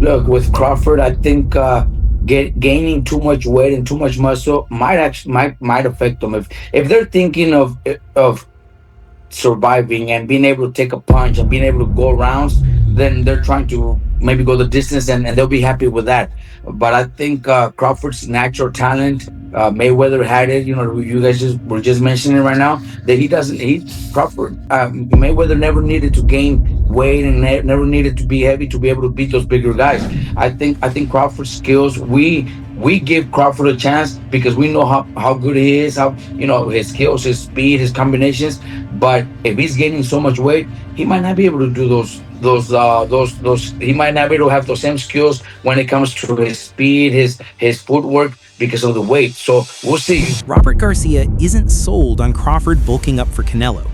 Look, with Crawford, I think gaining too much weight and too much muscle might actually might affect them if they're thinking of surviving and being able to take a punch and being able to go rounds, then they're trying to maybe go the distance and they'll be happy with that. But I think Crawford's natural talent, Mayweather had it. You know, you guys just were just mentioning right now that he doesn't. He Crawford, Mayweather never needed to gain weight and never needed to be heavy to be able to beat those bigger guys. I think Crawford's skills. We give Crawford a chance because we know how good he is, how his skills, his speed, his combinations. But if he's gaining so much weight, he might not be able to do those. He might not be able to have those same skills when it comes to his speed, his footwork because of the weight. So we'll see. Robert Garcia isn't sold on Crawford bulking up for Canelo.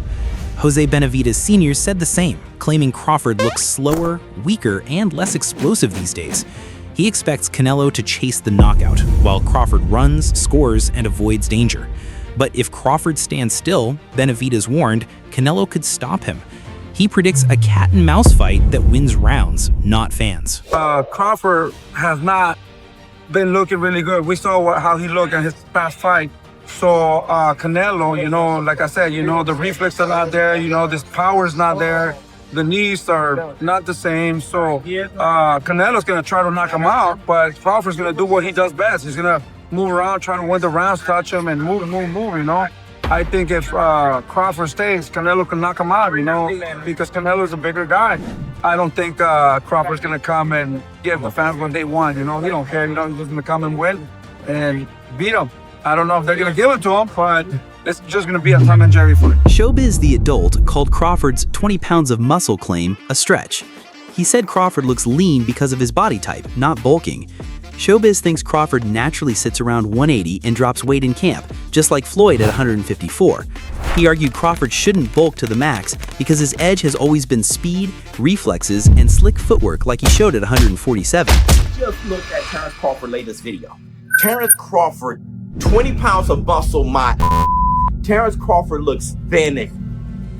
Jose Benavidez Sr. said the same, claiming Crawford looks slower, weaker, and less explosive these days. He expects Canelo to chase the knockout, while Crawford runs, scores, and avoids danger. But if Crawford stands still, Benavidez warned, Canelo could stop him. He predicts a cat-and-mouse fight that wins rounds, not fans. Crawford has not been looking really good. We saw how he looked in his past fight. So Canelo, like I said, the reflex are not there, this power's not there. The knees are not the same. So Canelo's going to try to knock him out, but Crawford's going to do what he does best. He's going to move around, try to win the rounds, touch him, and move, I think if Crawford stays, Canelo can knock him out, because Canelo's a bigger guy. I don't think Crawford's going to come and give the fans what they want, He don't care, He's just going to come and win and beat him. I don't know if they're going to give it to him, but it's just going to be a Tom and Jerry fight. Showbiz the Adult called Crawford's 20 pounds of muscle claim a stretch. He said Crawford looks lean because of his body type, not bulking. Showbiz thinks Crawford naturally sits around 180 and drops weight in camp, just like Floyd at 154. He argued Crawford shouldn't bulk to the max because his edge has always been speed, reflexes, and slick footwork like he showed at 147. Just look at Terence Crawford's latest video. Terence Crawford, 20 pounds of muscle, Terence Crawford looks thin.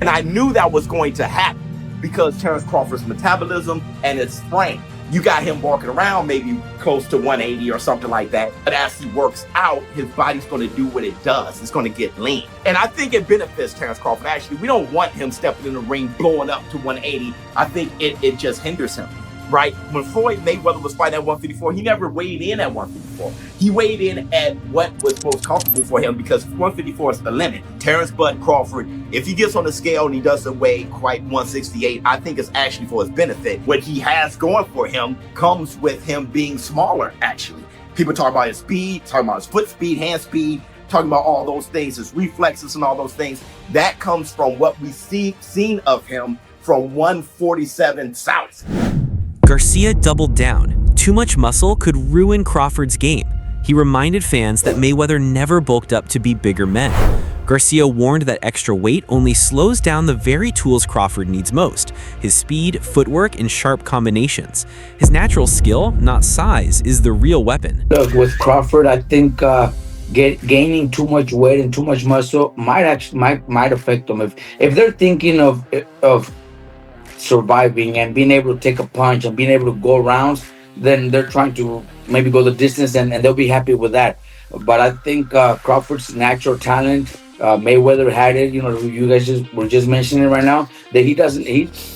And I knew that was going to happen because Terence Crawford's metabolism and his frame. You got him walking around maybe close to 180 or something like that. But as he works out, his body's going to do what it does. It's going to get lean. And I think it benefits Terence Crawford. Actually, we don't want him stepping in the ring, blowing up to 180. I think it just hinders him, right? When Floyd Mayweather was fighting at 154, he never weighed in at 154. He weighed in at what was most comfortable for him because 154 is the limit. Terence Bud Crawford, if he gets on the scale and he doesn't weigh quite 168, I think it's actually for his benefit. What he has going for him comes with him being smaller, actually. People talk about his speed, talking about his foot speed, hand speed, talking about all those things, his reflexes and all those things. That comes from what we seen of him from 147 south. Garcia doubled down. Too much muscle could ruin Crawford's game. He reminded fans that Mayweather never bulked up to be bigger men. Garcia warned that extra weight only slows down the very tools Crawford needs most: his speed, footwork, and sharp combinations. His natural skill, not size, is the real weapon. Look, with Crawford, I think gaining too much weight and too much muscle might affect them if they're thinking of surviving and being able to take a punch and being able to go rounds, then they're trying to maybe go the distance and they'll be happy with that. But I think Crawford's natural talent, Mayweather had it. You guys were just mentioning right now that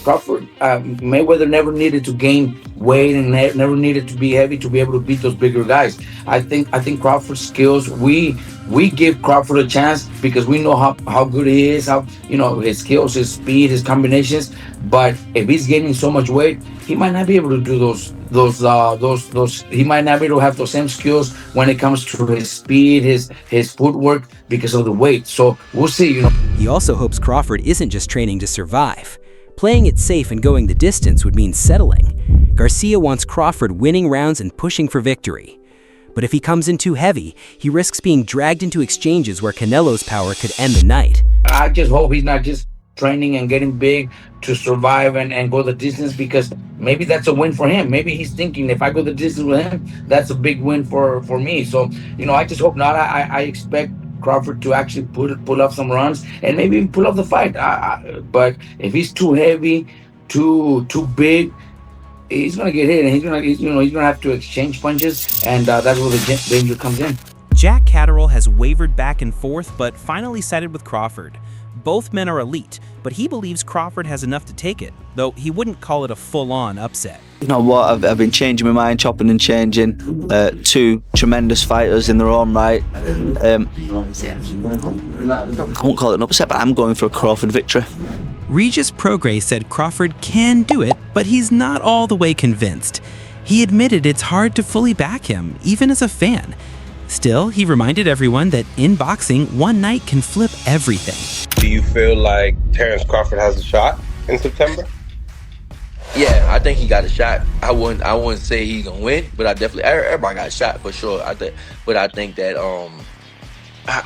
Crawford, Mayweather never needed to gain weight and never needed to be heavy to be able to beat those bigger guys. I think Crawford's skills. We give Crawford a chance because we know how good he is, how his skills, his speed, his combinations. But if he's gaining so much weight, he might not be able to do those. He might not be able to have those same skills when it comes to his speed, his footwork because of the weight. So we'll see. He also hopes Crawford isn't just training to survive. Playing it safe and going the distance would mean settling. Garcia wants Crawford winning rounds and pushing for victory. But if he comes in too heavy, he risks being dragged into exchanges where Canelo's power could end the night. I just hope he's not just training and getting big to survive and go the distance, because maybe that's a win for him. Maybe he's thinking, if I go the distance with him, that's a big win for me. So, I just hope not. I expect Crawford to actually pull up some runs and maybe even pull up the fight. But if he's too heavy, too big, he's gonna get hit, and he's gonna have to exchange punches, and that's where the danger comes in. Jack Catterall has wavered back and forth, but finally sided with Crawford. Both men are elite, but he believes Crawford has enough to take it, though he wouldn't call it a full-on upset. You know what? I've been changing my mind, chopping and changing. Two tremendous fighters in their own right. I won't call it an upset, but I'm going for a Crawford victory. Regis Prograis said Crawford can do it, but he's not all the way convinced. He admitted it's hard to fully back him, even as a fan. Still, he reminded everyone that in boxing, one night can flip everything. Do you feel like Terence Crawford has a shot in September? Yeah, I think he got a shot. I wouldn't say he's gonna win, but I definitely everybody got a shot for sure. I think that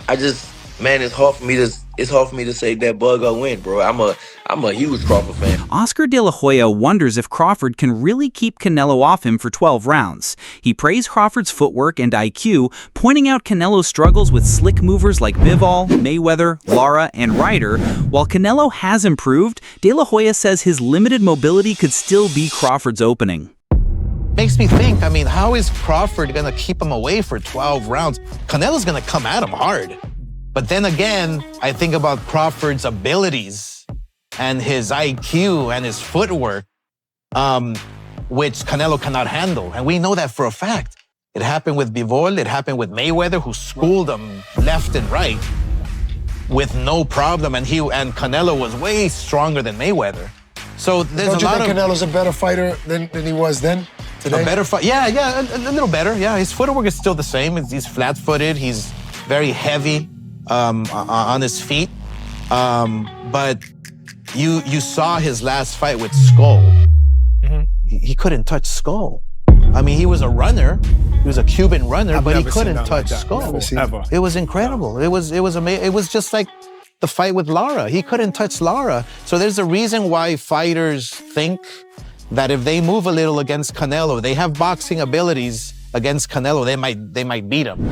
I just, man, it's hard for me to say that Bud gonna win, bro. I'm a huge Crawford fan. Oscar De La Hoya wonders if Crawford can really keep Canelo off him for 12 rounds. He praised Crawford's footwork and IQ, pointing out Canelo's struggles with slick movers like Bivol, Mayweather, Lara, and Ryder. While Canelo has improved, De La Hoya says his limited mobility could still be Crawford's opening. Makes me think, I mean, how is Crawford gonna keep him away for 12 rounds? Canelo's gonna come at him hard. But then again, I think about Crawford's abilities and his IQ and his footwork, which Canelo cannot handle. And we know that for a fact. It happened with Bivol, it happened with Mayweather, who schooled him left and right with no problem. And Canelo was way stronger than Mayweather. So there's Don't you think Canelo's a better fighter than he was then? Today? A better fighter? Yeah, a little better. Yeah, his footwork is still the same. He's flat-footed. He's very heavy on his feet. But you saw his last fight with Skull. Mm-hmm. He couldn't touch Skull. I mean, he was a runner. He was a Cuban runner, but he couldn't touch Skull. It was incredible. It was amazing. It was just like the fight with Lara. He couldn't touch Lara. So there's a reason why fighters think that if they move a little against Canelo, they have boxing abilities against Canelo, they might beat him.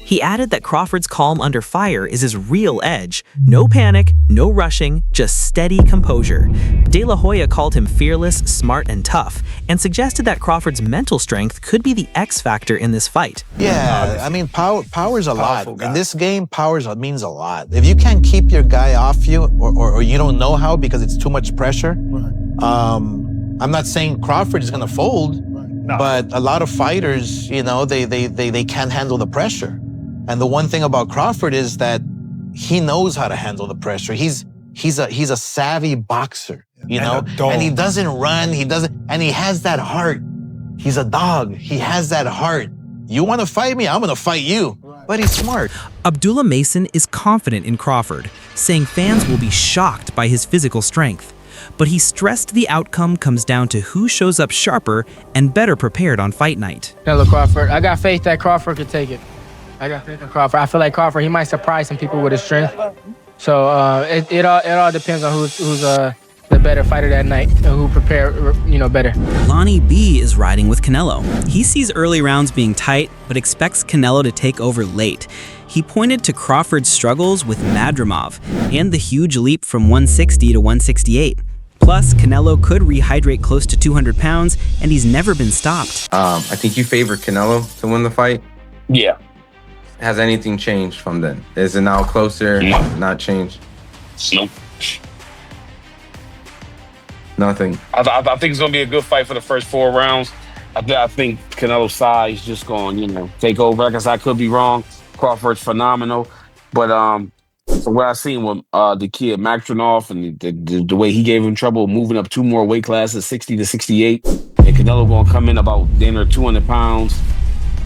He added that Crawford's calm under fire is his real edge. No panic, no rushing, just steady composure. De La Hoya called him fearless, smart, and tough, and suggested that Crawford's mental strength could be the X factor in this fight. Yeah, I mean, power's a lot. In this game, power means a lot. If you can't keep your guy off you, or you don't know how because it's too much pressure, I'm not saying Crawford is gonna fold, but a lot of fighters, you know, they can't handle the pressure. And the one thing about Crawford is that he knows how to handle the pressure. He's a savvy boxer, you know, and he doesn't run. And he has that heart. He's a dog. He has that heart. You want to fight me? I'm going to fight you. But he's smart. Abdullah Mason is confident in Crawford, saying fans will be shocked by his physical strength. But he stressed the outcome comes down to who shows up sharper and better prepared on fight night. Hello, Crawford. I got faith that Crawford could take it. I got faith in Crawford. I feel like Crawford, he might surprise some people with his strength. So it all depends on who's the better fighter that night and who prepared, better. Lonnie B is riding with Canelo. He sees early rounds being tight, but expects Canelo to take over late. He pointed to Crawford's struggles with Madrimov and the huge leap from 160 to 168. Plus, Canelo could rehydrate close to 200 pounds, and he's never been stopped. I think you favor Canelo to win the fight. Yeah. Has anything changed from then? Is it now closer? No. Not changed? Nope. Nothing. I think it's going to be a good fight for the first 4 rounds. I think Canelo's size just going, take over. Like I said, I could be wrong. Crawford's phenomenal. But from what I've seen with the kid Maktrinoff and the way he gave him trouble moving up 2 more weight classes, 60 to 68, and Canelo going to come in about 200 pounds.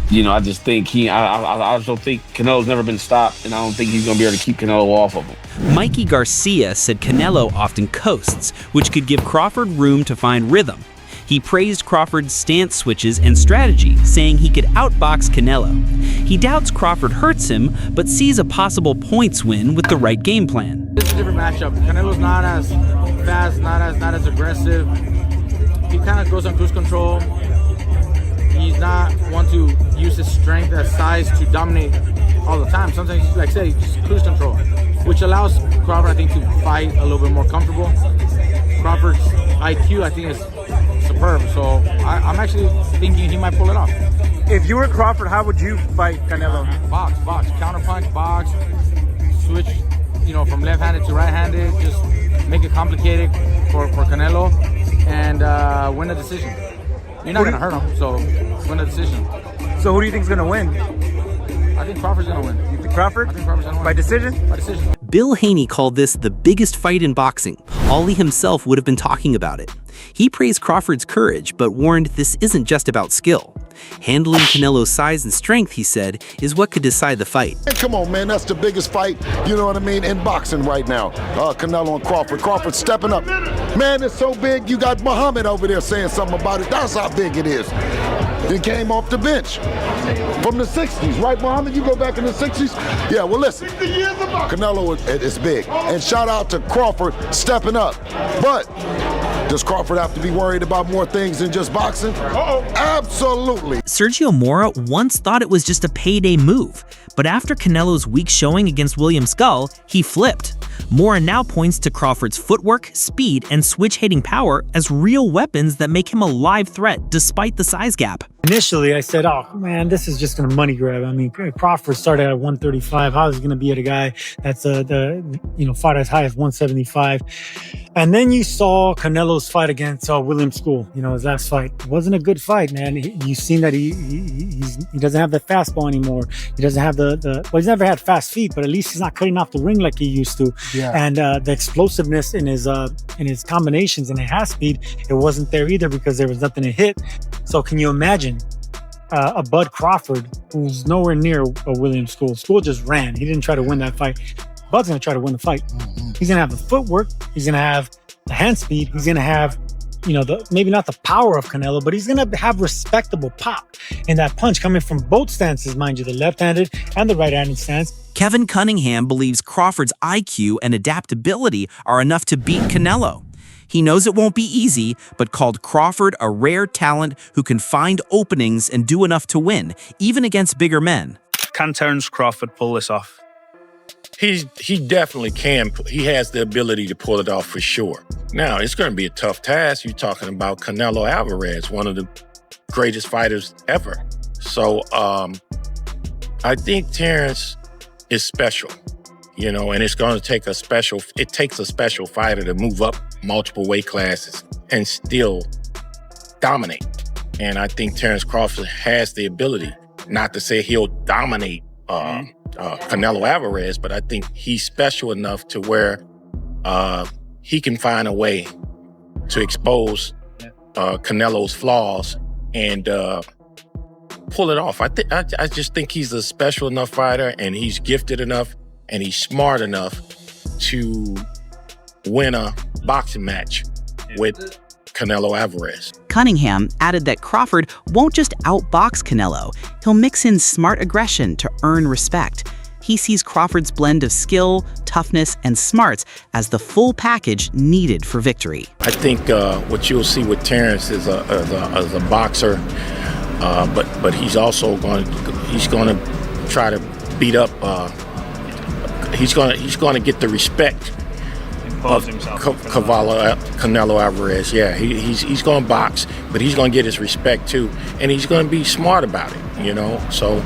I just think I just don't think Canelo's never been stopped, and I don't think he's going to be able to keep Canelo off of him. Mikey Garcia said Canelo often coasts, which could give Crawford room to find rhythm. He praised Crawford's stance switches and strategy, saying he could outbox Canelo. He doubts Crawford hurts him, but sees a possible points win with the right game plan. This is a different matchup. Canelo's not as fast, not as aggressive. He kind of goes on cruise control. He's not one to use his strength as size to dominate all the time. Sometimes, like I said, he's just cruise control, which allows Crawford, I think, to fight a little bit more comfortable. Crawford's IQ, I think, is superb. So I'm actually thinking he might pull it off. If you were Crawford, how would you fight Canelo? Box, counterpunch, box, switch, from left-handed to right-handed. Just make it complicated for Canelo and win the decision. You're not gonna hurt him, so win the decision. So who do you think is gonna win? I think Crawford's gonna win. You think Crawford? I think Crawford's gonna win. By decision? By decision. Bill Haney called this the biggest fight in boxing. Ali himself would have been talking about it. He praised Crawford's courage, but warned this isn't just about skill. Handling Canelo's size and strength, he said, is what could decide the fight. Hey, come on, man, that's the biggest fight, you know what I mean, in boxing right now. Canelo and Crawford. Crawford stepping up. Man, it's so big, you got Muhammad over there saying something about it. That's how big it is. He came off the bench from the 60s, right, Muhammad? You go back in the 60s? Yeah, well, listen, Canelo is big. And shout out to Crawford stepping up. But does Crawford have to be worried about more things than just boxing? Absolutely. Sergio Mora once thought it was just a payday move, but after Canelo's weak showing against William Skull, he flipped. Mora now points to Crawford's footwork, speed, and switch-hitting power as real weapons that make him a live threat despite the size gap. Initially, I said, oh, man, this is just going to money grab. I mean, Crawford started at 135. How is he going to be at a guy that's fought as high as 175? And then you saw Canelo's fight against William School, his last fight. It wasn't a good fight, man. You've seen that he doesn't have the fastball anymore. He doesn't have he's never had fast feet, but at least he's not cutting off the ring like he used to. Yeah. And the explosiveness in his combinations and his half speed, it wasn't there either because there was nothing to hit. So can you imagine a Bud Crawford who's nowhere near a William School? School just ran. He didn't try to win that fight. Bud's going to try to win the fight. He's going to have the footwork. He's going to have the hand speed. He's going to have, maybe not the power of Canelo, but he's going to have respectable pop in that punch coming from both stances, mind you, the left-handed and the right-handed stance. Kevin Cunningham believes Crawford's IQ and adaptability are enough to beat Canelo. He knows it won't be easy, but called Crawford a rare talent who can find openings and do enough to win, even against bigger men. Can Terence Crawford pull this off? He definitely can. He has the ability to pull it off for sure. Now, it's going to be a tough task. You're talking about Canelo Alvarez, one of the greatest fighters ever. So I think Terence is special, and it's going to take it takes a special fighter to move up multiple weight classes and still dominate. And I think Terence Crawford has the ability, not to say he'll dominate Canelo Alvarez, but I think he's special enough to where he can find a way to expose Canelo's flaws and pull it off. I just think he's a special enough fighter, and he's gifted enough, and he's smart enough to win a boxing match with Canelo Alvarez. Cunningham added that Crawford won't just outbox Canelo, he'll mix in smart aggression to earn respect. He sees Crawford's blend of skill, toughness, and smarts as the full package needed for victory. I think what you'll see with Terence is a boxer, but he's also going to try to beat up. He's going to get the respect of Canelo Alvarez. Yeah, he's going to box, but he's going to get his respect too, and he's going to be smart about it. So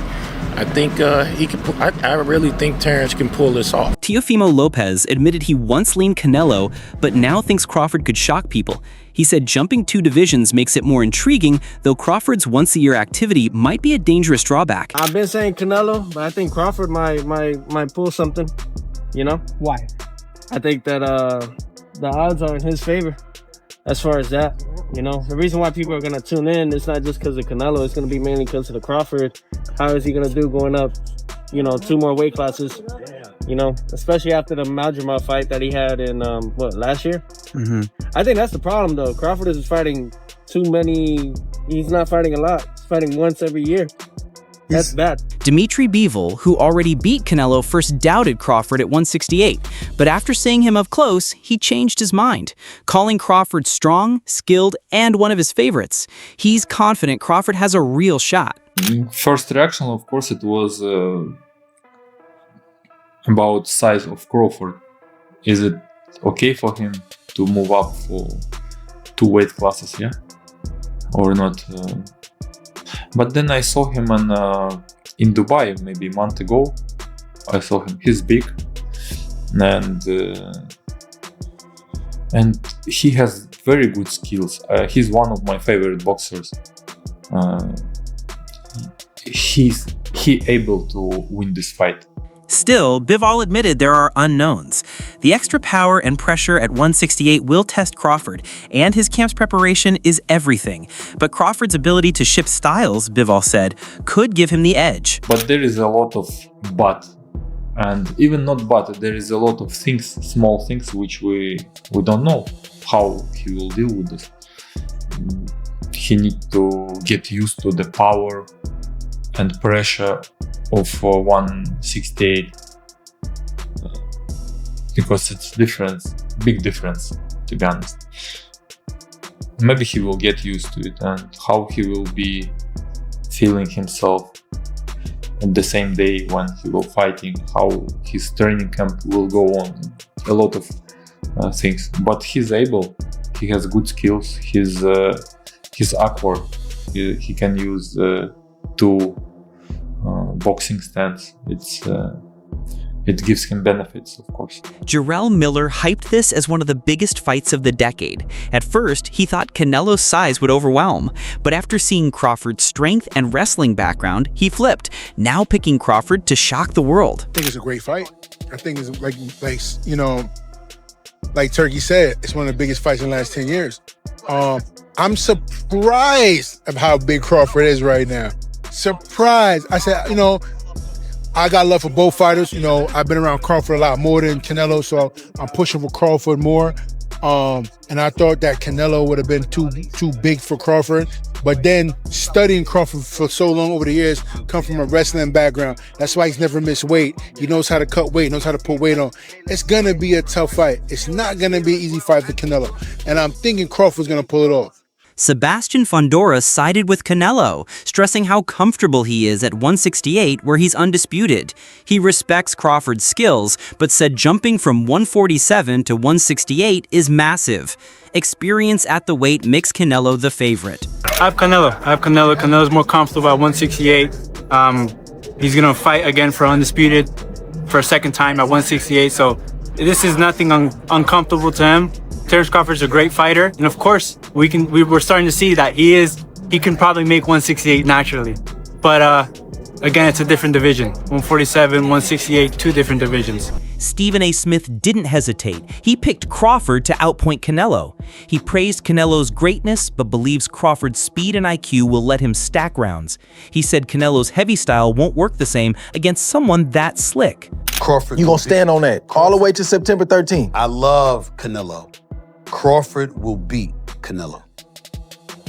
I think he can. I really think Terence can pull this off. Teofimo Lopez admitted he once leaned Canelo, but now thinks Crawford could shock people. He said jumping 2 divisions makes it more intriguing, though Crawford's once-a-year activity might be a dangerous drawback. I've been saying Canelo, but I think Crawford might pull something. Why? I think that the odds are in his favor as far as that. The reason why people are going to tune in, it's not just because of Canelo. It's going to be mainly because of the Crawford. How is he going to do going up, 2 more weight classes? Especially after the Maldrama fight that he had in, last year? Mm-hmm. I think that's the problem, though. Crawford is fighting too many. He's not fighting a lot. He's fighting once every year. That's bad. Dimitri Bivol, who already beat Canelo, first doubted Crawford at 168, but after seeing him up close, he changed his mind, calling Crawford strong, skilled, and one of his favorites. He's confident Crawford has a real shot. First reaction, of course, it was about size of Crawford. Is it okay for him to move up for 2 weight classes? Yeah. or not. But then I saw him in Dubai maybe a month ago. I saw him. He's big, and he has very good skills. He's one of my favorite boxers. He able to win this fight. Still, Bivol admitted there are unknowns. The extra power and pressure at 168 will test Crawford, and his camp's preparation is everything. But Crawford's ability to shift styles, Bivol said, could give him the edge. But there is a lot of but, and even not but, there is a lot of things, small things, which we don't know how he will deal with this. He needs to get used to the power and pressure of 168 because it's big difference, to be honest. Maybe he will get used to it, and how he will be feeling himself on the same day when he will fighting, how his training camp will go on, a lot of things. But he's able, he has good skills, he's awkward, he can use two boxing stance. It gives him benefits, of course. Jarrell Miller hyped this as one of the biggest fights of the decade. At first, he thought Canelo's size would overwhelm, but after seeing Crawford's strength and wrestling background, he flipped, now picking Crawford to shock the world. I think it's a great fight. I think it's like Turkey said, it's one of the biggest fights in the last 10 years. I'm surprised of how big Crawford is right now. Surprised. I said, I got love for both fighters. I've been around Crawford a lot more than Canelo, so I'm pushing for Crawford more. And I thought that Canelo would have been too big for Crawford. But then studying Crawford for so long over the years, come from a wrestling background. That's why he's never missed weight. He knows how to cut weight, knows how to put weight on. It's going to be a tough fight. It's not going to be an easy fight for Canelo. And I'm thinking Crawford's going to pull it off. Sebastian Fondora sided with Canelo, stressing how comfortable he is at 168 where he's undisputed. He respects Crawford's skills, but said jumping from 147 to 168 is massive. Experience at the weight makes Canelo the favorite. I have Canelo. Canelo's more comfortable at 168. He's going to fight again for undisputed for a second time at 168, so this is nothing uncomfortable to him. Terence Crawford's a great fighter, and of course, we're starting to see that he can probably make 168 naturally. But again, it's a different division. 147, 168, two different divisions. Stephen A. Smith didn't hesitate. He picked Crawford to outpoint Canelo. He praised Canelo's greatness, but believes Crawford's speed and IQ will let him stack rounds. He said Canelo's heavy style won't work the same against someone that slick. Crawford, you gonna stand on that all the way to September 13th? I love Canelo. Crawford will beat Canelo.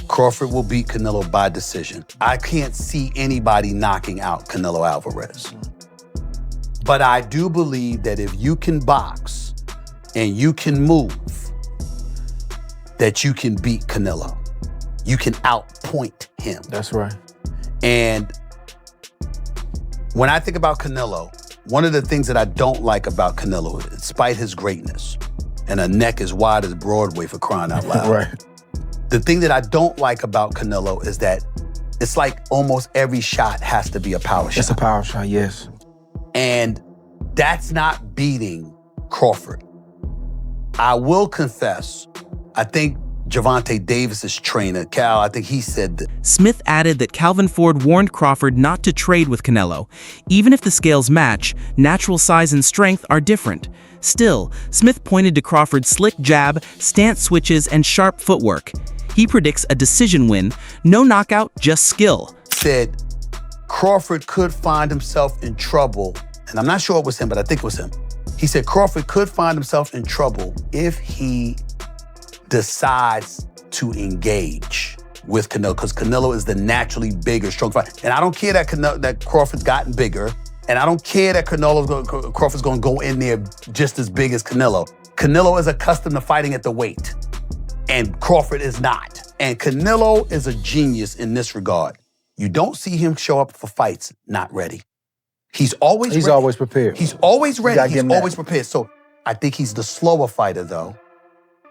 Crawford will beat Canelo by decision. I can't see anybody knocking out Canelo Alvarez. But I do believe that if you can box and you can move, that you can beat Canelo. You can outpoint him. That's right. And when I think about Canelo, one of the things that I don't like about Canelo, despite his greatness, and a neck as wide as Broadway for crying out loud. Right. The thing that I don't like about Canelo is that it's like almost every shot has to be a power shot. It's a power shot, yes. And that's not beating Crawford. I will confess, I think Gervonta Davis's trainer, Cal, I think he said that. Smith added that Calvin Ford warned Crawford not to trade with Canelo. Even if the scales match, natural size and strength are different. Still, Smith pointed to Crawford's slick jab, stance switches, and sharp footwork. He predicts a decision win, no knockout, just skill. Said Crawford could find himself in trouble, and I'm not sure it was him, but I think it was him. He said Crawford could find himself in trouble if he decides to engage with Canelo, because Canelo is the naturally bigger, strong fighter. And I don't care that Crawford's gotten bigger, and I don't care that Crawford's going to go in there just as big as Canelo. Canelo is accustomed to fighting at the weight, and Crawford is not. And Canelo is a genius in this regard. You don't see him show up for fights not ready. He's always prepared. He's always ready. He's always prepared. So I think he's the slower fighter, though.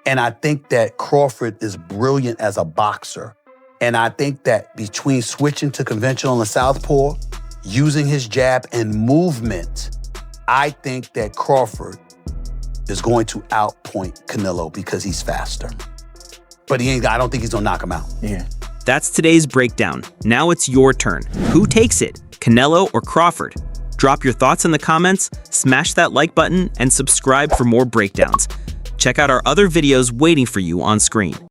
And I think that Crawford is brilliant as a boxer. And I think that between switching to conventional and southpaw, using his jab and movement, I think that Crawford is going to outpoint Canelo because he's faster. But I don't think he's gonna knock him out. Yeah. That's today's breakdown. Now it's your turn. Who takes it, Canelo or Crawford? Drop your thoughts in the comments, smash that like button, and subscribe for more breakdowns. Check out our other videos waiting for you on screen.